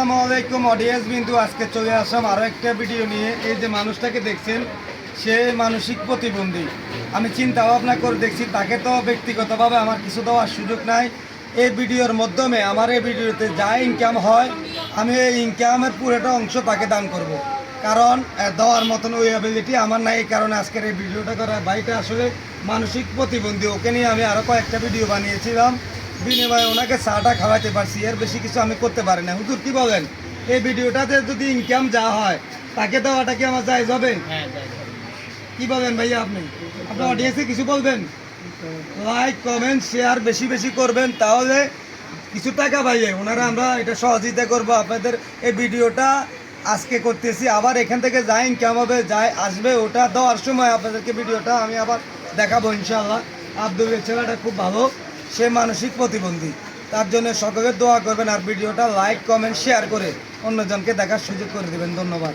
আসসালামু আলাইকুম অডিয়েন্স বিন্দু, আজকে চলে আসলাম আরও একটা ভিডিও নিয়ে। এই যে মানুষটাকে দেখছেন, সে মানসিক প্রতিবন্ধী। আমি চিন্তা ভাবনা করে দেখছি, তাকে তো ব্যক্তিগতভাবে আমার কিছু দেওয়ার সুযোগ নাই। এই ভিডিওর মাধ্যমে আমার এই ভিডিওতে যা ইনকাম হয়, আমি এই ইনকামের পুরোটা অংশ তাকে দান করব। কারণ দেওয়ার মতন ওই অ্যাবিলিটি আমার নাই। এই কারণে আজকের এই ভিডিওটা করা। ভাইটা আসলে মানসিক প্রতিবন্ধী, ওকে নিয়ে আমি আরও কয়েকটা ভিডিও বানিয়েছিলাম। বিনিময়ে ওনাকে চাটা খাওয়াতে পারছি, এর বেশি কিছু আমি করতে পারি না। হুজুর কি বলেন, এই ভিডিওটাতে যদি ইনকাম যা হয় তাকে দেওয়াটা কি আমার জায়েজ হবে? কি বলেন ভাইয়া? আপনার অডিয়েন্সে কিছু বলবেন? লাইক কমেন্ট শেয়ার বেশি বেশি করবেন, তাহলে কিছু টাকা ভাইয়ে ওনারা আমরা এটা সহযোগিতা করব। আপনাদের এই ভিডিওটা আজকে করতেছি, আবার এখান থেকে যা ইনকাম হবে যাই আসবে ওটা দেওয়ার সময় আপনাদেরকে ভিডিওটা আমি আবার দেখাবো ইনশাআল্লাহ। আব্দুলের ছেলেটা খুব ভালো, সে মানসিক প্রতিবন্ধী, তার জন্য সকলে দোয়া করবেন আর ভিডিওটা লাইক কমেন্ট শেয়ার করে অন্যজনকে দেখার সুযোগ করে দেবেন। ধন্যবাদ।